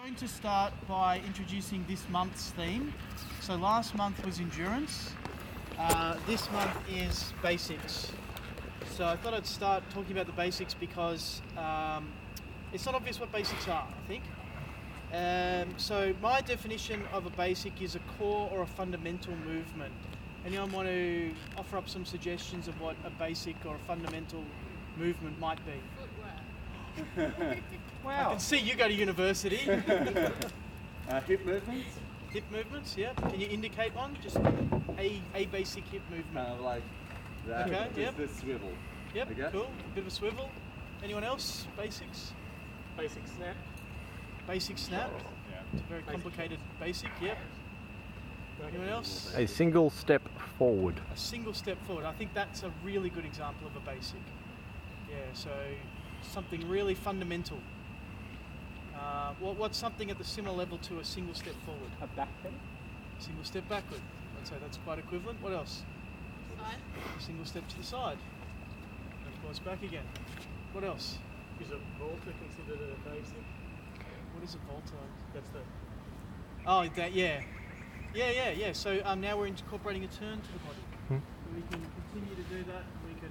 I'm going to start by introducing this month's theme. So last month was endurance. This month is basics. So I thought I'd start talking about the basics because it's not obvious what basics are, I think. So my definition of a basic is a core or a fundamental movement. Anyone want to offer up some suggestions of what a basic or a fundamental movement might be? Wow. I can see you go to university. Hip movements? Hip movements, yeah. Can you indicate one? Just a basic hip movement. Like that. Okay, Just yep. the swivel. Yep, Okay. cool. A bit of a swivel. Anyone else? Basics? Basic snap. Basic snap. Yeah. It's a very complicated basic, yep. Anyone else? A single step forward. A single step forward. I think that's a really good example of a basic. Yeah, so something really fundamental. What's something at the similar level to a single step forward? A back pedal. Single step backward. I'd say that's quite equivalent. What else? Side. A single step to the side. And of course back again. What else? Is a vaulter considered a basic? What is a volta? That's the Oh, that, yeah. Yeah. So now we're incorporating a turn to the body. So we can continue to do that. We can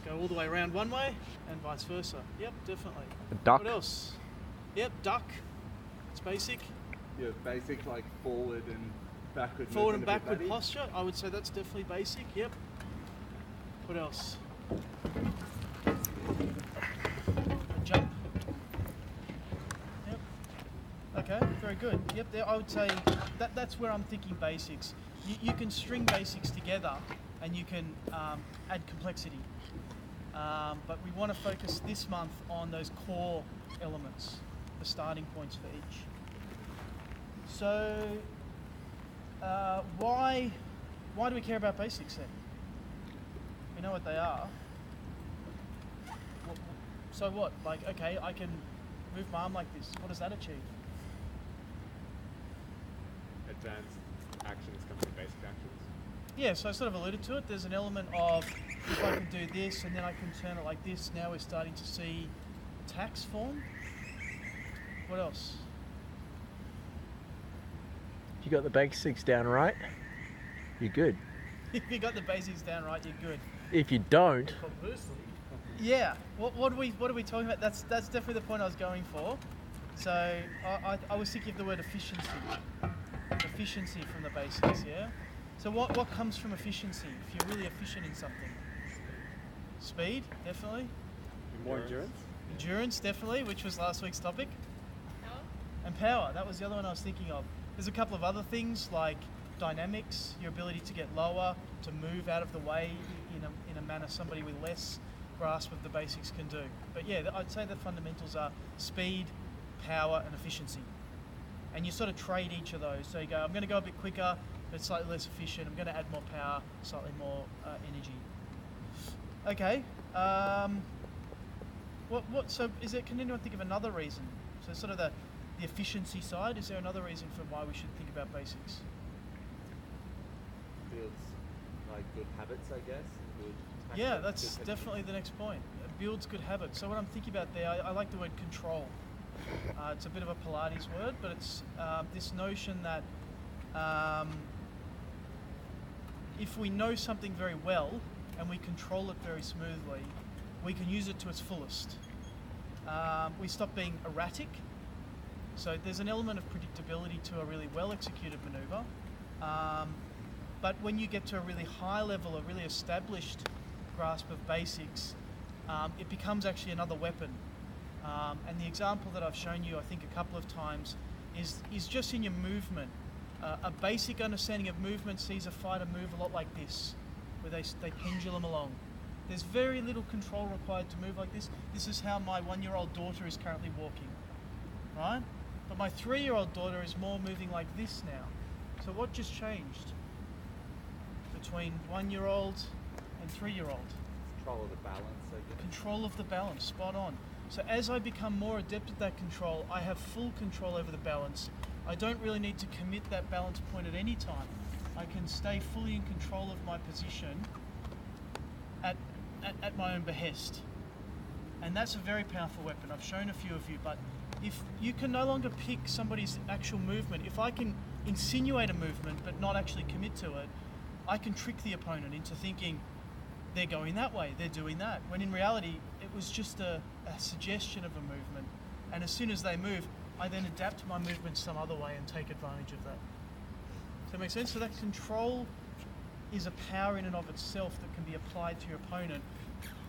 go all the way around one way and vice versa. Yep, definitely. A duck. What else? Yep, duck. It's basic. Yeah, basic like forward and backward. Forward and movement of backward your body. posture. I would say that's definitely basic. Yep. What else? A jump. Yep. Okay, very good. Yep, there, I would say that's where I'm thinking basics. You can string basics together and you can add complexity. But we want to focus this month on those core elements, the starting points for each. So, why do we care about basics then? We know what they are. So what? Like, okay, I can move my arm like this. What does that achieve? Advanced actions come from basic actions. Yeah, so I sort of alluded to it. There's an element of if I can do this and then I can turn it like this, now we're starting to see attacks form. What else? If you got the basics down right, you're good. If you got the basics down right, you're good. If you don't, conversely. Yeah. What are we talking about? That's definitely the point I was going for. So I was thinking of the word efficiency. Efficiency from the basics, yeah? So what comes from efficiency if you're really efficient in something? Speed, definitely. More endurance. Endurance, definitely, which was last week's topic. Power. And power, that was the other one I was thinking of. There's a couple of other things like dynamics, your ability to get lower, to move out of the way in a manner somebody with less grasp of the basics can do. But yeah, I'd say the fundamentals are speed, power and efficiency. And you sort of trade each of those. So you go, I'm going to go a bit quicker, but slightly less efficient. I'm going to add more power, slightly more energy. Okay. So can anyone think of another reason? So sort of the efficiency side, is there another reason for why we should think about basics? Builds like good habits, I guess. Good Yeah, tactics, that's good definitely the next point. It builds good habits. So what I'm thinking about there, I like the word control. It's a bit of a Pilates word, but it's this notion that if we know something very well and we control it very smoothly, we can use it to its fullest. We stop being erratic. So there's an element of predictability to a really well executed maneuver. But when you get to a really high level, a really established grasp of basics, it becomes actually another weapon. And the example that I've shown you, I think a couple of times, is just in your movement. A basic understanding of movement sees a fighter move a lot like this, where they pendulum along. There's very little control required to move like this. This is how my 1-year-old daughter is currently walking, right? But my 3-year-old daughter is more moving like this now. So what just changed between 1-year-old and 3-year-old? control of the balance, I guess. Control of the balance, spot on. So as I become more adept at that control, I have full control over the balance. I don't really need to commit that balance point at any time. I can stay fully in control of my position at my own behest. And that's a very powerful weapon. I've shown a few of you, but if you can no longer pick somebody's actual movement, if I can insinuate a movement but not actually commit to it, I can trick the opponent into thinking they're going that way, they're doing that, when in reality it was just a suggestion of a movement. And as soon as they move, I then adapt my movement some other way and take advantage of that. Does that make sense? So that control is a power in and of itself that can be applied to your opponent.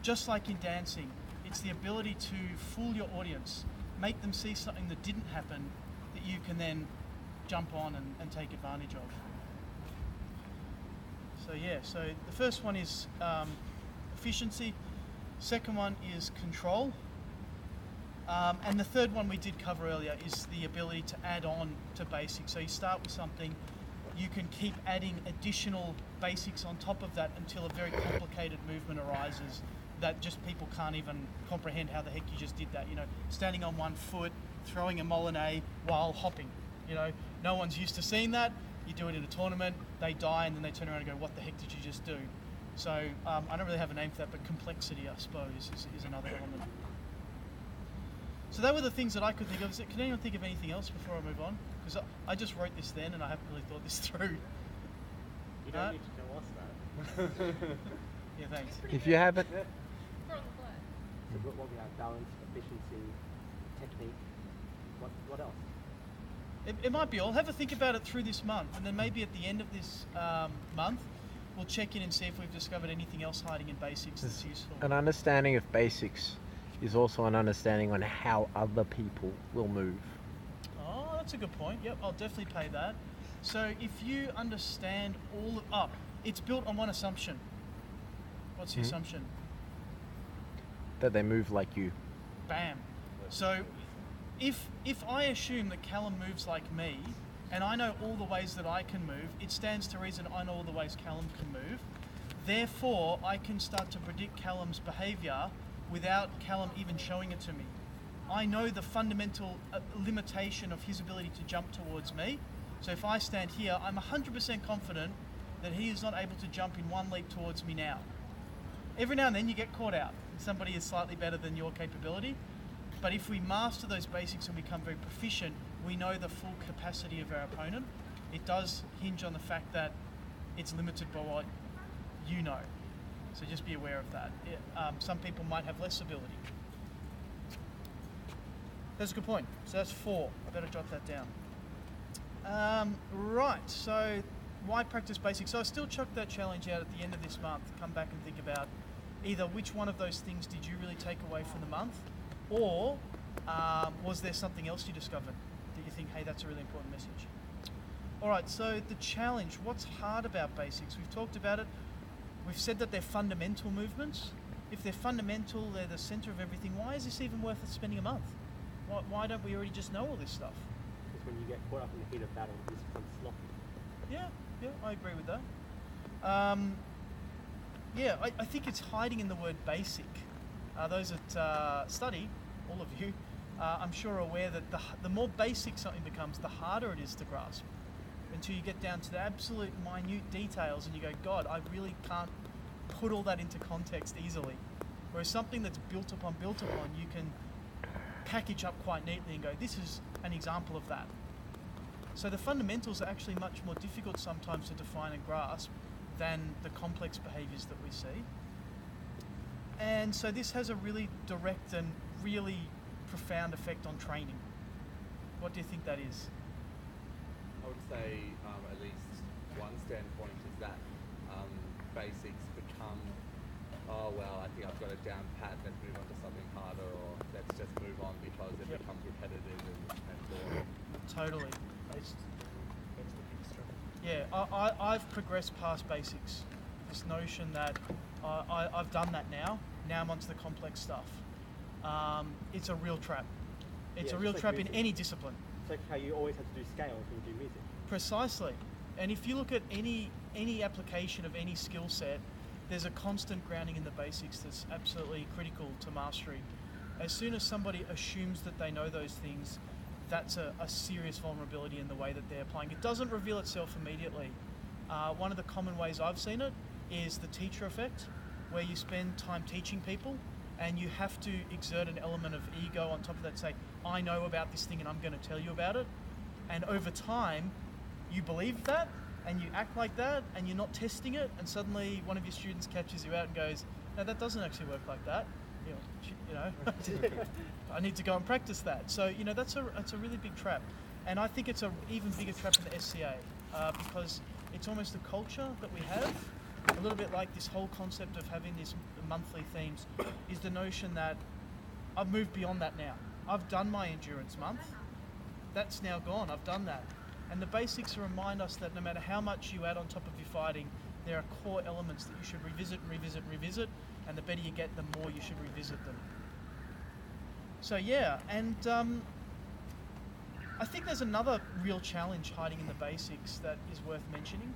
Just like in dancing, it's the ability to fool your audience, make them see something that didn't happen that you can then jump on and take advantage of. So yeah, so the first one is efficiency, second one is control, and the third one we did cover earlier is the ability to add on to basics. So you start with something, you can keep adding additional basics on top of that until a very complicated movement arises that just people can't even comprehend how the heck you just did that. You know, standing on one foot, throwing a Molinet while hopping. You know, no one's used to seeing that. You do it in a tournament, they die, and then they turn around and go, what the heck did you just do? So I don't really have a name for that, but complexity, I suppose, is another element. So that were the things that I could think of. Can anyone think of anything else before I move on? Because I just wrote this then and I haven't really thought this through. You don't need to tell us that. Yeah, thanks. If you haven't, So what we have: balance, efficiency, technique. What else? It might be all. Have a think about it through this month, and then maybe at the end of this month, we'll check in and see if we've discovered anything else hiding in basics that's useful. an understanding of basics is also an understanding on how other people will move. Oh, that's a good point. Yep, I'll definitely pay that. So if you understand all of... it's built on one assumption. What's the assumption? That they move like you. Bam. So if I assume that Callum moves like me, and I know all the ways that I can move, it stands to reason I know all the ways Callum can move. Therefore, I can start to predict Callum's behaviour without Callum even showing it to me. I know the fundamental limitation of his ability to jump towards me. So if I stand here, I'm 100% confident that he is not able to jump in one leap towards me now. Every now and then you get caught out. Somebody is slightly better than your capability. But if we master those basics and become very proficient, we know the full capacity of our opponent. It does hinge on the fact that it's limited by what you know. So just be aware of that. Some people might have less ability. That's a good point. So that's 4. I better jot that down. Right, so why practice basics? So I still chuck that challenge out at the end of this month. Come back and think about either which one of those things did you really take away from the month, or was there something else you discovered that you think, hey, that's a really important message? All right, so the challenge, what's hard about basics? We've talked about it. We've said that they're fundamental movements. If they're fundamental, they're the center of everything, why is this even worth spending a month? Why don't we already just know all this stuff? Because when you get caught up in the heat of battle, this becomes sloppy. Yeah, I agree with that. I think it's hiding in the word basic. Those that study, all of you, I'm sure are aware that the more basic something becomes, the harder it is to grasp. Until you get down to the absolute minute details and you go, God, I really can't put all that into context easily. Whereas something that's built upon, you can package up quite neatly and go, this is an example of that. So the fundamentals are actually much more difficult sometimes to define and grasp than the complex behaviors that we see. And so this has a really direct and really profound effect on training. What do you think that is? I would say at least one standpoint is that basics become, oh well, I think I've got it down pat, let's move on to something harder, or let's just move on because it becomes repetitive and boring. Totally. That's the big struggle. Yeah, I've progressed past basics. This notion that I've done that now I'm onto the complex stuff. It's a real trap. It's a real like trap in music. any discipline. It's like how you always have to do scales when you do music. Precisely. And if you look at any application of any skill set, there's a constant grounding in the basics that's absolutely critical to mastery. As soon as somebody assumes that they know those things, that's a serious vulnerability in the way that they're applying. It doesn't reveal itself immediately. One of the common ways I've seen it is the teacher effect, where you spend time teaching people and you have to exert an element of ego on top of that, say, I know about this thing and I'm going to tell you about it. And over time, you believe that and you act like that and you're not testing it, and suddenly one of your students catches you out and goes, no, that doesn't actually work like that. I need to go and practice that. So, that's a really big trap. And I think it's an even bigger trap in the SCA because it's almost a culture that we have, a little bit like this whole concept of having these monthly themes, is the notion that I've moved beyond that now. I've done my endurance month. That's now gone. I've done that. And the basics remind us that no matter how much you add on top of your fighting, there are core elements that you should revisit and revisit and revisit, and the better you get, the more you should revisit them. So yeah, and I think there's another real challenge hiding in the basics that is worth mentioning,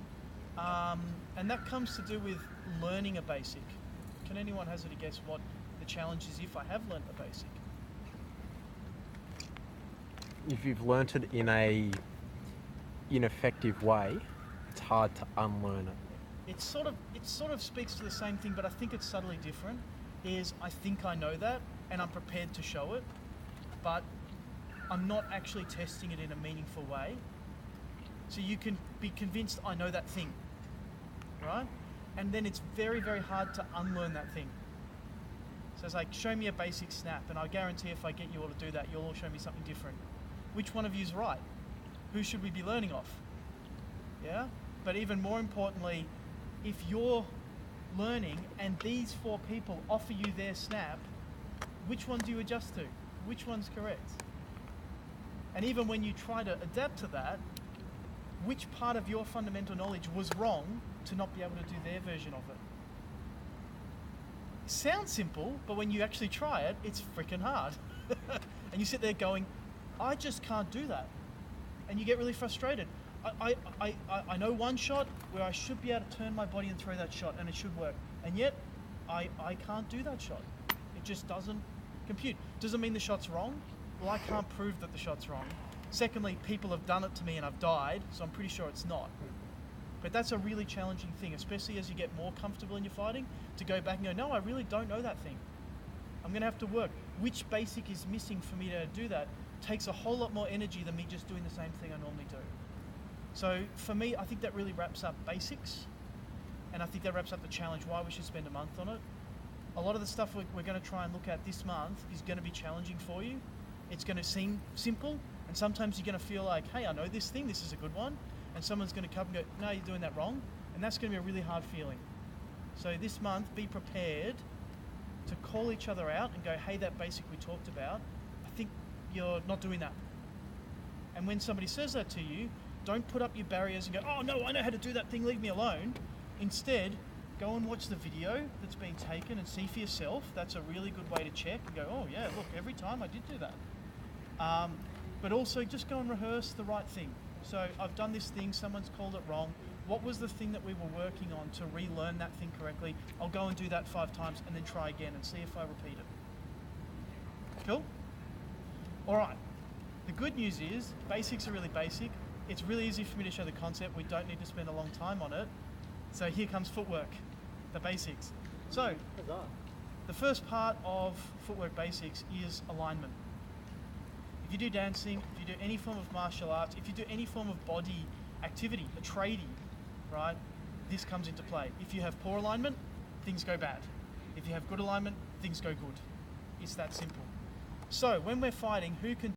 and that comes to do with learning a basic. Can anyone hazard a guess what the challenge is if I have learnt a basic? If you've learnt it in a ineffective way, it's hard to unlearn it. It sort of speaks to the same thing, but I think it's subtly different. Is I think I know that, and I'm prepared to show it, but I'm not actually testing it in a meaningful way. So you can be convinced I know that thing, right? And then it's very, very hard to unlearn that thing. So it's like, show me a basic snap, and I guarantee if I get you all to do that, you'll all show me something different. Which one of you is right? Who should we be learning off? Yeah? But even more importantly, if you're learning and these 4 people offer you their snap, which one do you adjust to? Which one's correct? And even when you try to adapt to that, which part of your fundamental knowledge was wrong to not be able to do their version of it? It sounds simple, but when you actually try it, it's freaking hard. And you sit there going, I just can't do that. And you get really frustrated. I know one shot where I should be able to turn my body and throw that shot and it should work. And yet, I can't do that shot. It just doesn't compute. Doesn't mean the shot's wrong. Well, I can't prove that the shot's wrong. Secondly, people have done it to me and I've died, so I'm pretty sure it's not. But that's a really challenging thing, especially as you get more comfortable in your fighting, to go back and go, no, I really don't know that thing. I'm going to have to work. Which basic is missing for me to do that takes a whole lot more energy than me just doing the same thing I normally do. So for me, I think that really wraps up basics, and I think that wraps up the challenge, why we should spend a month on it. A lot of the stuff we're going to try and look at this month is going to be challenging for you. It's going to seem simple, and sometimes you're going to feel like, hey, I know this thing, this is a good one, and someone's going to come and go, no, you're doing that wrong, and that's going to be a really hard feeling. So this month, be prepared to call each other out and go, hey, that basic we talked about, I think you're not doing that. And when somebody says that to you, don't put up your barriers and go, oh no, I know how to do that thing, leave me alone. Instead, go and watch the video that's been taken and see for yourself. That's a really good way to check and go, oh yeah, look, every time I did do that. But also just go and rehearse the right thing. So I've done this thing, someone's called it wrong. What was the thing that we were working on to relearn that thing correctly? I'll go and do that 5 times and then try again and see if I repeat it. Cool? All right. The good news is basics are really basic. It's really easy for me to show the concept. We don't need to spend a long time on it. So here comes footwork, the basics. So Huzzah. the first part of footwork basics is alignment. If you do dancing, if you do any form of martial arts, if you do any form of body activity, a tradie, right, this comes into play. If you have poor alignment, things go bad. If you have good alignment, things go good. It's that simple. So when we're fighting, who can